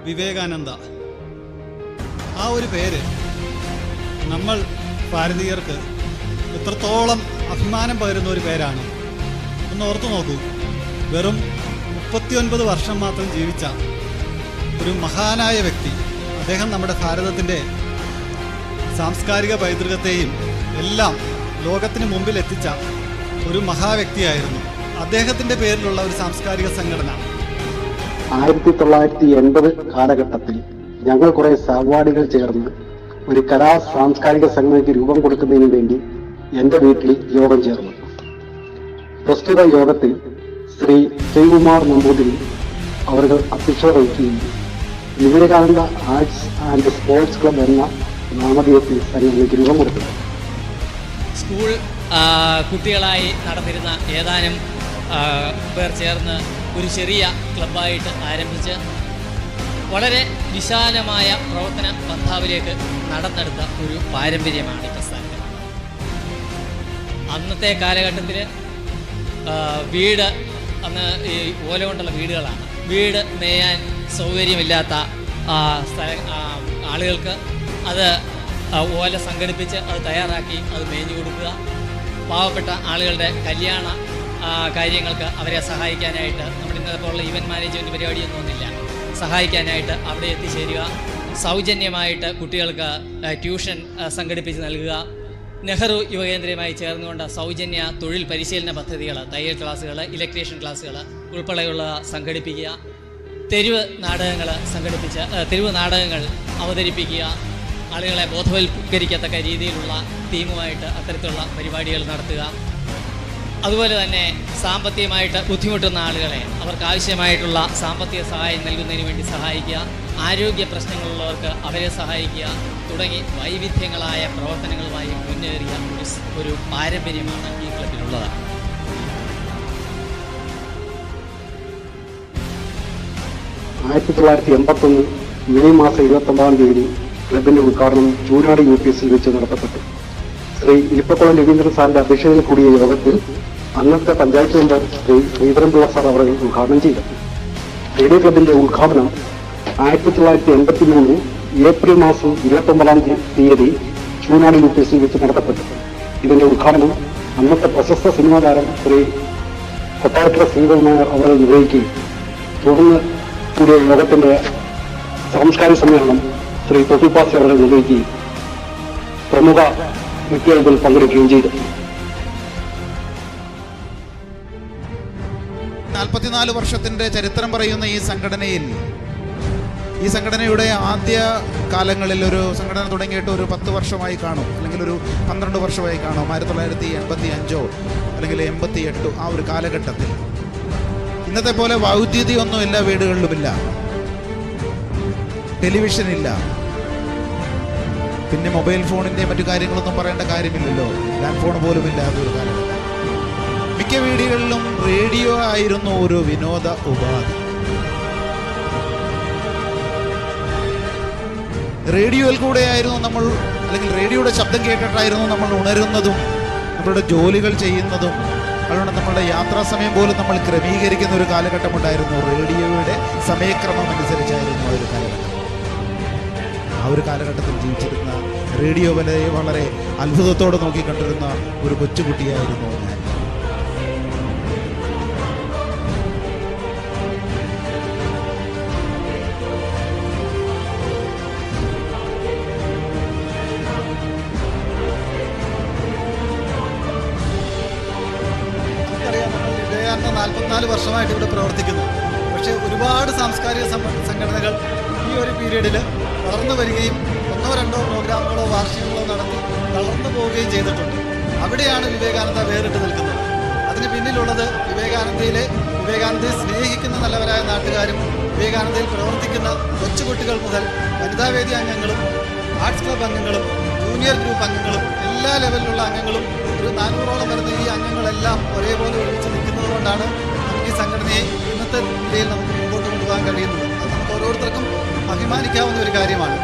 വിവേകാനന്ദ. ആ ഒരു പേര് നമ്മൾ ഭാരതീയർക്ക് എത്രത്തോളം അഭിമാനം പകരുന്ന ഒരു പേരാണ്. ഒന്ന് ഓർത്തു നോക്കൂ. വെറും 39 വർഷം മാത്രം ജീവിച്ച ഒരു മഹാനായ വ്യക്തി. അദ്ദേഹം നമ്മുടെ ഭാരതത്തിൻ്റെ സാംസ്കാരിക പൈതൃകത്തെയും എല്ലാം ലോകത്തിന് മുമ്പിൽ എത്തിച്ച ഒരു മഹാവ്യക്തിയായിരുന്നു. അദ്ദേഹത്തിൻ്റെ പേരിലുള്ള ഒരു സാംസ്കാരിക സംഘടന 1980 കാലഘട്ടത്തിൽ ഞങ്ങൾ കുറെ സഹപാഠികൾ ചേർന്ന് ഒരു കലാ സാംസ്കാരിക സംഘടനയ്ക്ക് രൂപം കൊടുക്കുന്നതിന് വേണ്ടി എൻ്റെ വീട്ടിൽ യോഗം ചേർന്നു. പ്രസ്തുത യോഗത്തിൽ ശ്രീ ശ്രീകുമാർ നമ്പൂതിരി അവർ അധ്യക്ഷത വഹിക്കുകയും Vivekananda arts and sports club എന്ന നാമധേയത്തിൽ സംഘടനയ്ക്ക് രൂപം കൊടുത്തു. സ്കൂൾ കുട്ടികളായി നടന്നിരുന്ന ഏതാനും പേർ ചേർന്ന് ഒരു ചെറിയ ക്ലബ്ബായിട്ട് ആരംഭിച്ച് വളരെ വിശാലമായ പ്രവർത്തന പന്ഥാവിലേക്ക് നടന്നെടുത്ത ഒരു പാരമ്പര്യമാണ് ഈ പ്രസ്ഥാനത്തിൽ. അന്നത്തെ കാലഘട്ടത്തിൽ വീട് അന്ന് ഈ ഓല കൊണ്ടുള്ള വീടുകളാണ്. വീട് മേയാൻ സൗകര്യമില്ലാത്ത ആളുകൾക്ക് അത് ഓല സംഘടിപ്പിച്ച് അത് തയ്യാറാക്കി അത് മേഞ്ഞു കൊടുക്കുക. പാവപ്പെട്ട ആളുകളുടെ കല്യാണ കാര്യങ്ങൾക്ക് അവരെ സഹായിക്കാനായിട്ട് നമ്മുടെ ഇന്നത്തെ ഇവൻറ്റ് മാനേജ്മെൻറ്റ് പരിപാടിയൊന്നും ഒന്നുമില്ല. സഹായിക്കാനായിട്ട് അവിടെ എത്തിച്ചേരുക. സൗജന്യമായിട്ട് കുട്ടികൾക്ക് ട്യൂഷൻ സംഘടിപ്പിച്ച് നൽകുക. നെഹ്റു യുവകേന്ദ്രയുമായി ചേർന്നുകൊണ്ട് സൗജന്യ തൊഴിൽ പരിശീലന പദ്ധതികൾ, തയ്യൽ ക്ലാസ്സുകൾ, ഇലക്ട്രീഷ്യൻ ക്ലാസ്സുകൾ ഉൾപ്പെടെയുള്ള സംഘടിപ്പിക്കുക. തെരുവ് നാടകങ്ങൾ അവതരിപ്പിക്കുക. ആളുകളെ ബോധവൽക്കരിക്കത്തക്ക രീതിയിലുള്ള തീമുമായിട്ട് അത്തരത്തിലുള്ള പരിപാടികൾ നടത്തുക. അതുപോലെ തന്നെ സാമ്പത്തികമായിട്ട് ബുദ്ധിമുട്ടുന്ന ആളുകളെ അവർക്ക് ആവശ്യമായിട്ടുള്ള സാമ്പത്തിക സഹായം നൽകുന്നതിന് വേണ്ടി സഹായിക്കുക. ആരോഗ്യ പ്രശ്നങ്ങളുള്ളവർക്ക് അവരെ സഹായിക്കുക. തുടങ്ങി വൈവിധ്യങ്ങളായ പ്രവർത്തനങ്ങളുമായി മുന്നേറിയ ഒരു പാരമ്പര്യമാണ് ഈ ക്ലബിനുള്ളത്. ആയിരത്തി 1981 മെയ് മാസം 29 ക്ലബിന്റെ ഉദ്ഘാടനം ചൂനാട് UPSൽ വെച്ച് നടത്തപ്പെട്ടു. ശ്രീ ഇലിപ്പക്കുളം രവീന്ദ്രൻ സാറിന്റെ അധ്യക്ഷതയിൽ കൂടിയ യോഗത്തിൽ അന്നത്തെ പഞ്ചായത്ത് മെമ്പർ ശ്രീ ശ്രീധരൻപിള്ള സാർ അവരെ ഉദ്ഘാടനം ചെയ്തു. റേഡിയോ ക്ലബിന്റെ ഉദ്ഘാടനം 1983 ഏപ്രിൽ മാസം 29 ചൂനാട് UPSൽ വെച്ച് നടത്തപ്പെട്ടു. ഇതിന്റെ ഉദ്ഘാടനം അന്നത്തെ പ്രശസ്ത സിനിമാ താരം ശ്രീ കൊട്ടാരക്കര ശ്രീധരൻ നായർ അവരെ നിർവഹിക്കുകയും തുടർന്ന് കൂടിയ യോഗത്തിന്റെ സാംസ്കാരിക സമ്മേളനം ശ്രീ തൊട്ടിപ്പാസി അവരെ നിർവഹിക്കുകയും പ്രമുഖ വ്യക്തികൾ പങ്കെടുക്കുകയും ചെയ്തു. 44 വർഷത്തിന്റെ ചരിത്രം പറയുന്ന ഈ സംഘടനയുടെ ആദ്യ കാലങ്ങളിൽ ഒരു സംഘടന തുടങ്ങിയിട്ട് ഒരു 10 വർഷമായി കാണും, അല്ലെങ്കിൽ ഒരു 12 വർഷമായി കാണും. 1985 അല്ലെങ്കിൽ 88 ആ ഒരു കാലഘട്ടത്തിൽ ഇന്നത്തെ പോലെ വൈദ്യുതിയൊന്നും എല്ലാ വീടുകളിലുമില്ല, ടെലിവിഷൻ ഇല്ല, പിന്നെ മൊബൈൽ ഫോണിൻ്റെ മറ്റു കാര്യങ്ങളൊന്നും പറയേണ്ട കാര്യമില്ലല്ലോ. ലാൻഡ് ഫോൺ പോലും ഇല്ലാത്തൊരു കാലഘട്ടം. മിക്ക വീടുകളിലും റേഡിയോ ആയിരുന്നു ഒരു വിനോദ ഉപാധി. റേഡിയോയിൽ കൂടെയായിരുന്നു നമ്മൾ, അല്ലെങ്കിൽ റേഡിയോയുടെ ശബ്ദം കേട്ടിട്ടായിരുന്നു നമ്മൾ ഉണരുന്നതും നമ്മളുടെ ജോലികൾ ചെയ്യുന്നതും. അതുകൊണ്ട് നമ്മളുടെ യാത്രാ സമയം പോലും നമ്മൾ ക്രമീകരിക്കുന്ന ഒരു കാലഘട്ടം ഉണ്ടായിരുന്നു. റേഡിയോയുടെ സമയക്രമം അനുസരിച്ചായിരുന്നു ആ ഒരു കാലഘട്ടം. ആ ഒരു കാലഘട്ടത്തിൽ ജീവിച്ചിരുന്ന റേഡിയോ വളരെ അത്ഭുതത്തോടെ നോക്കിക്കണ്ടിരുന്ന ഒരു കൊച്ചുകുട്ടിയായിരുന്നു ഞാൻ. നമുക്കറിയാം, നമ്മൾ വിവേകാനന്ദ 44 വർഷമായിട്ട് ഇവിടെ പ്രവർത്തിക്കുന്നു. പക്ഷേ ഒരുപാട് സാംസ്കാരിക സംഘടനകൾ ഈ ഒരു പീരീഡിൽ വളർന്നു വരികയും 1-2 പ്രോഗ്രാമുകളോ വാർഷികങ്ങളോ നടത്തി തളർന്നു പോവുകയും ചെയ്തിട്ടുണ്ട്. അവിടെയാണ് വിവേകാനന്ദ വേറിട്ട് നിൽക്കുന്നത്. അതിന് പിന്നിലുള്ളത് വിവേകാനന്ദയെ സ്നേഹിക്കുന്ന നല്ലവരായ നാട്ടുകാരും വിവേകാനന്ദയിൽ പ്രവർത്തിക്കുന്ന കൊച്ചുകുട്ടികൾ മുതൽ വനിതാവേദി അംഗങ്ങളും ആർട്സ് ക്ലബ് അംഗങ്ങളും ജൂനിയർ ഗ്രൂപ്പ് അംഗങ്ങളും എല്ലാ ലെവലിലുള്ള അംഗങ്ങളും ഒരു 400ഓളം വരുന്ന ഈ അംഗങ്ങളെല്ലാം ഒരേപോലെ ഒരുമിച്ച് നിൽക്കുന്നത് കൊണ്ടാണ് നമുക്ക് ഈ സംഘടനയെ ഇന്നത്തെ നിലയിൽ നമുക്ക് മുമ്പോട്ട് കൊണ്ടുപോകാൻ കഴിയുന്നത്. അത് നമുക്ക് ഓരോരുത്തർക്കും അഭിമാനിക്കാവുന്ന ഒരു കാര്യമാണ്.